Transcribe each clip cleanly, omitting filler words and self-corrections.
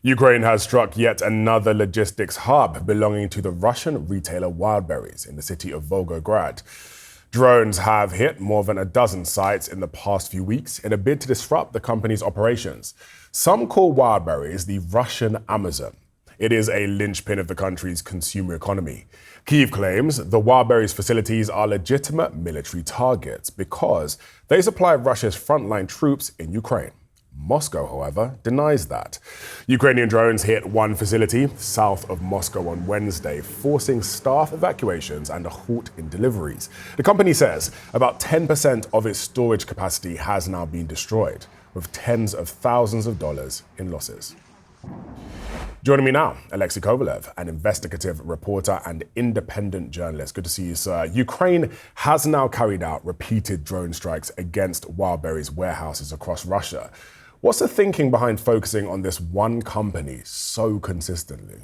Ukraine has struck yet another logistics hub belonging to the Russian retailer Wildberries in the city of Volgograd. Drones have hit more than a dozen sites in the past few weeks in a bid to disrupt the company's operations. Some call Wildberries the Russian Amazon. It is a linchpin of the country's consumer economy. Kyiv claims the Wildberries facilities are legitimate military targets because they supply Russia's frontline troops in Ukraine. Moscow, however, denies that. Ukrainian drones hit one facility south of Moscow on Wednesday, forcing staff evacuations and a halt in deliveries. The company says about 10% of its storage capacity has now been destroyed, with tens of thousands of dollars in losses. Joining me now, Alexei Kovalev, an investigative reporter and independent journalist. Good to see you, sir. Ukraine has now carried out repeated drone strikes against Wildberries warehouses across Russia. What's the thinking behind focusing on this one company so consistently?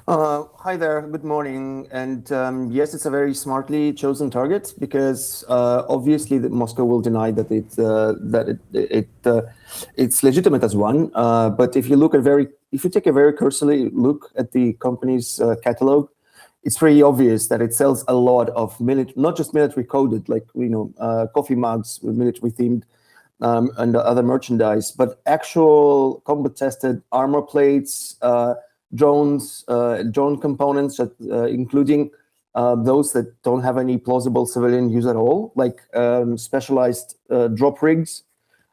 Hi there, good morning. And yes, it's a very smartly chosen target because obviously Moscow will deny that it's legitimate as one. But if you take a very cursory look at the company's catalog, it's pretty obvious that it sells a lot of not just military coded, like coffee mugs with military themed and other merchandise, but actual combat tested armor plates. Drones, drone components, including those that don't have any plausible civilian use at all, like specialized drop rigs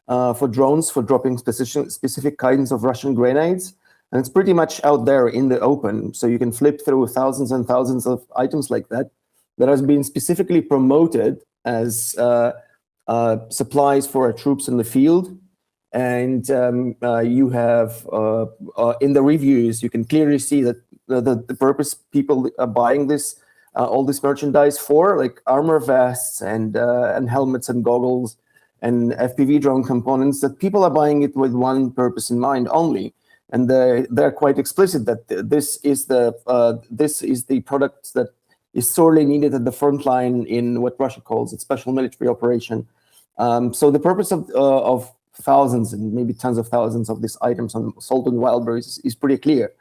for drones for dropping specific kinds of Russian grenades. And it's pretty much out there in the open. So you can flip through thousands and thousands of items like that has been specifically promoted as supplies for our troops in the field. And you have in the reviews, you can clearly see that the purpose people are buying this, all this merchandise for, like armor vests and helmets and goggles and FPV drone components, that people are buying it with one purpose in mind only. And they're quite explicit that this is the product that is sorely needed at the front line in what Russia calls its special military operation. So the purpose of thousands and maybe tens of thousands of these items sold on Wildberries is pretty clear.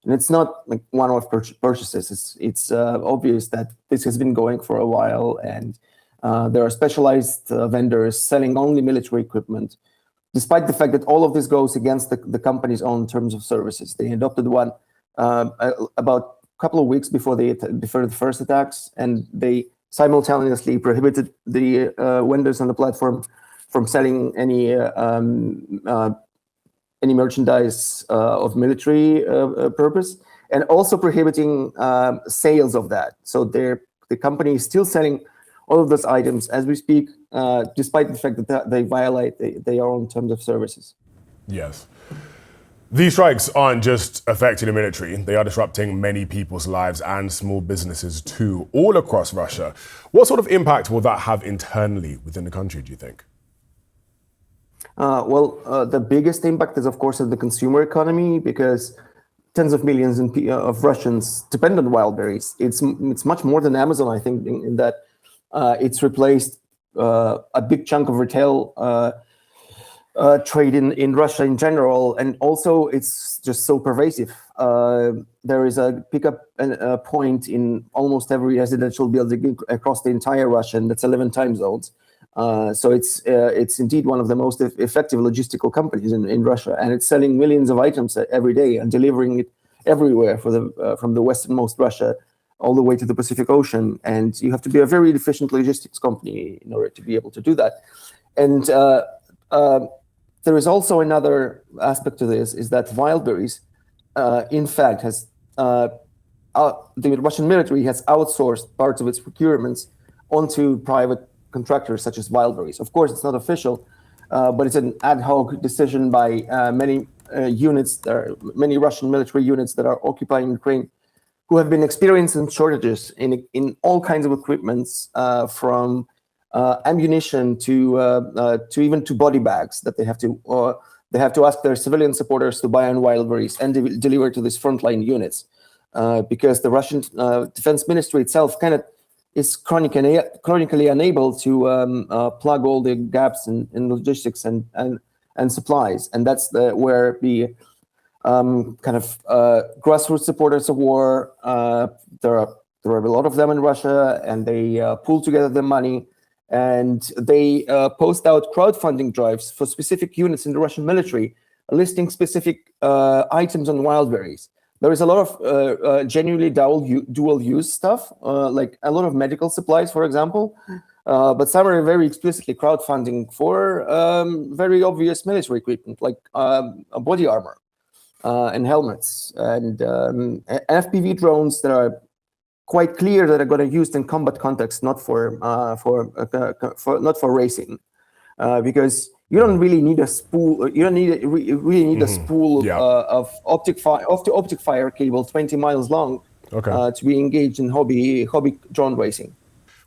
And it's not like one-off purchases. It's obvious that this has been going for a while, and there are specialized vendors selling only military equipment, despite the fact that all of this goes against the company's own terms of services. They adopted one about a couple of weeks before the first attacks, and they simultaneously prohibited the vendors on the platform from selling any merchandise of military purpose, and also prohibiting sales of that. So the company is still selling all of those items as we speak, despite the fact that they violate their own terms of services. Yes. These strikes aren't just affecting the military, they are disrupting many people's lives and small businesses too, all across Russia. What sort of impact will that have internally within the country, do you think? The biggest impact is, of course, in the consumer economy, because tens of millions of Russians depend on Wildberries. It's much more than Amazon, I think, in that it's replaced a big chunk of retail trade in Russia in general, and also it's just so pervasive. There is a pickup point in almost every residential building across the entire Russia, and that's 11 time zones. So it's indeed one of the most effective logistical companies in Russia, and it's selling millions of items every day and delivering it everywhere from the westernmost Russia all the way to the Pacific Ocean. And you have to be a very efficient logistics company in order to be able to do that. And there is also another aspect to this, is that Wildberries, in fact, has the Russian military has outsourced parts of its procurements onto private contractors such as Wildberries. Of course, it's not official, but it's an ad hoc decision by many Russian military units that are occupying Ukraine, who have been experiencing shortages in all kinds of equipments, from ammunition to even to body bags that they have to ask their civilian supporters to buy on Wildberries and deliver to these frontline units, because the Russian Defense Ministry itself kind of is chronically unable to plug all the gaps in logistics and and supplies. And that's where the grassroots supporters of war, there are a lot of them in Russia, and they pool together the money, and they post out crowdfunding drives for specific units in the Russian military, listing specific items on Wildberries. There is a lot of genuinely dual-use stuff, like a lot of medical supplies, for example, but some are very explicitly crowdfunding for very obvious military equipment, like body armor and helmets and FPV drones that are quite clear that are going to be used in combat context, not for racing, because you don't really need a spool. You don't really need a spool of optic fire cable 20 miles long to be engaged in hobby drone racing.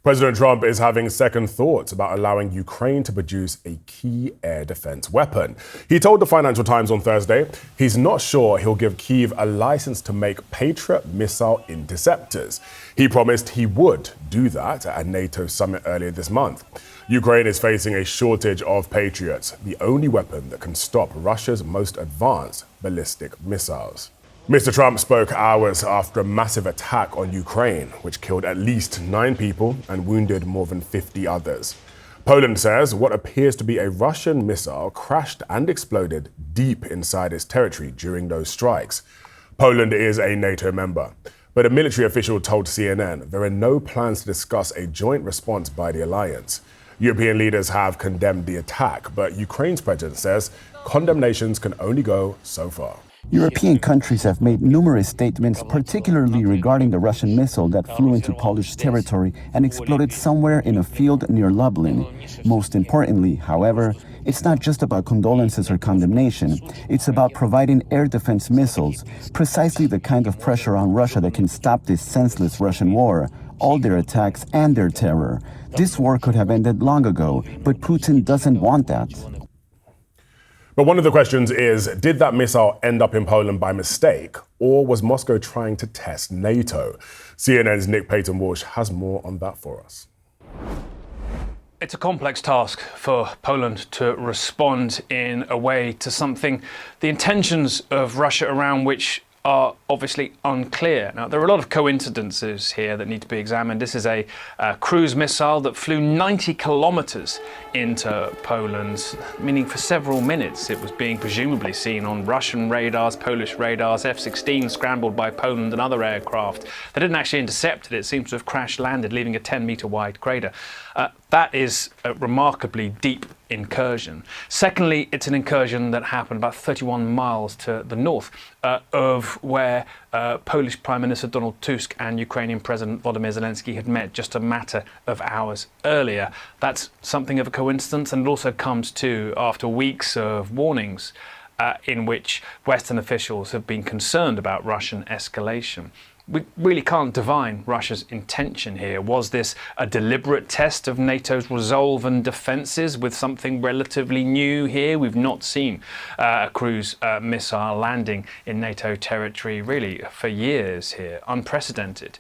President Trump is having second thoughts about allowing Ukraine to produce a key air defense weapon. He told the Financial Times on Thursday he's not sure he'll give Kyiv a license to make Patriot missile interceptors. He promised he would do that at a NATO summit earlier this month. Ukraine is facing a shortage of Patriots, the only weapon that can stop Russia's most advanced ballistic missiles. Mr. Trump spoke hours after a massive attack on Ukraine, which killed at least 9 people and wounded more than 50 others. Poland says what appears to be a Russian missile crashed and exploded deep inside its territory during those strikes. Poland is a NATO member, but a military official told CNN there are no plans to discuss a joint response by the alliance. European leaders have condemned the attack, but Ukraine's president says condemnations can only go so far. European countries have made numerous statements, particularly regarding the Russian missile that flew into Polish territory and exploded somewhere in a field near Lublin. Most importantly, however, it's not just about condolences or condemnation. It's about providing air defense missiles, precisely the kind of pressure on Russia that can stop this senseless Russian war, all their attacks and their terror. This war could have ended long ago, but Putin doesn't want that. But one of the questions is, did that missile end up in Poland by mistake, or was Moscow trying to test NATO? CNN's Nick Payton-Walsh has more on that for us. It's a complex task for Poland to respond in a way to something, the intentions of Russia around which are obviously unclear. Now, there are a lot of coincidences here that need to be examined. This is a cruise missile that flew 90 kilometers into Poland, meaning for several minutes it was being presumably seen on Russian radars, Polish radars, F-16 scrambled by Poland and other aircraft. They didn't actually intercept it. It seems to have crash-landed, leaving a 10-meter wide crater. That is a remarkably deep incursion. Secondly, it's an incursion that happened about 31 miles to the north of where Polish Prime Minister Donald Tusk and Ukrainian President Volodymyr Zelensky had met just a matter of hours earlier. That's something of a coincidence, and it also comes too after weeks of warnings in which Western officials have been concerned about Russian escalation. We really can't divine Russia's intention here. Was this a deliberate test of NATO's resolve and defences with something relatively new here? We've not seen a cruise missile landing in NATO territory really for years here, unprecedented.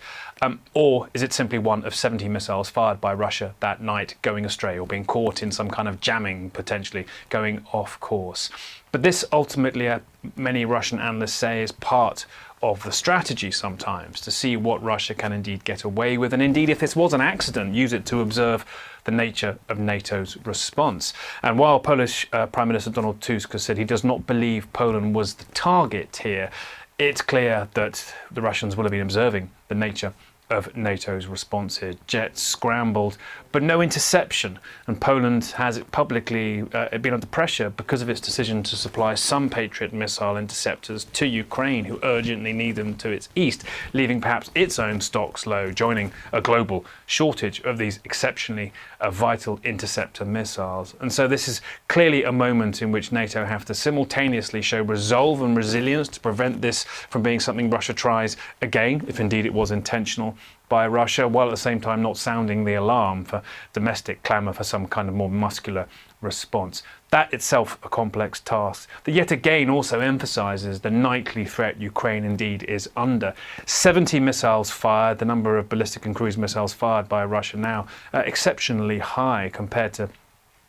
Or is it simply one of 70 missiles fired by Russia that night going astray or being caught in some kind of jamming, potentially going off course? But this ultimately, many Russian analysts say, is part of the strategy sometimes to see what Russia can indeed get away with, and indeed if this was an accident, use it to observe the nature of NATO's response. And while Polish Prime Minister Donald Tusk has said he does not believe Poland was the target here, it's clear that the Russians will have been observing the nature of NATO's response here. Jets scrambled, but no interception. And Poland has publicly been under pressure because of its decision to supply some Patriot missile interceptors to Ukraine, who urgently need them to its east, leaving perhaps its own stocks low, joining a global shortage of these exceptionally vital interceptor missiles. And so this is clearly a moment in which NATO have to simultaneously show resolve and resilience to prevent this from being something Russia tries again, if indeed it was intentional, by Russia, while at the same time not sounding the alarm for domestic clamour for some kind of more muscular response. That itself a complex task that yet again also emphasises the nightly threat Ukraine indeed is under. 70 missiles fired, the number of ballistic and cruise missiles fired by Russia now exceptionally high compared to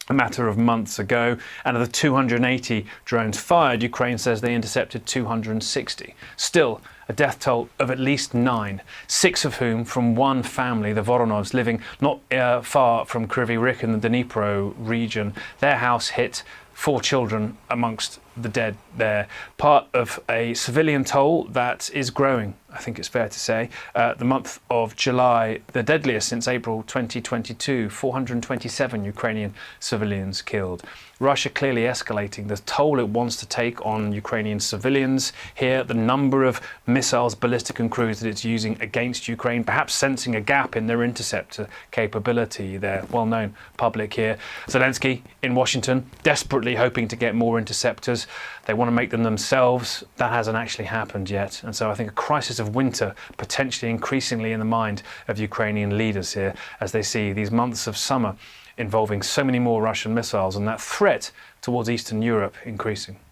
a matter of months ago. And of the 280 drones fired, Ukraine says they intercepted 260. Still, a death toll of at least 9, 6 of whom from one family, the Voronovs, living not far from Kryvyi Rih in the Dnipro region. Their house hit, 4 children amongst the dead there. Part of a civilian toll that is growing, I think it's fair to say. The month of July, the deadliest since April 2022, 427 Ukrainian civilians killed. Russia clearly escalating the toll it wants to take on Ukrainian civilians here, the number of missiles, ballistic and cruise that it's using against Ukraine, perhaps sensing a gap in their interceptor capability. They're well-known public here. Zelensky in Washington, desperately hoping to get more interceptors. They want to make them themselves. That hasn't actually happened yet. And so I think a crisis of winter potentially increasingly in the mind of Ukrainian leaders here as they see these months of summer involving so many more Russian missiles and that threat towards Eastern Europe increasing.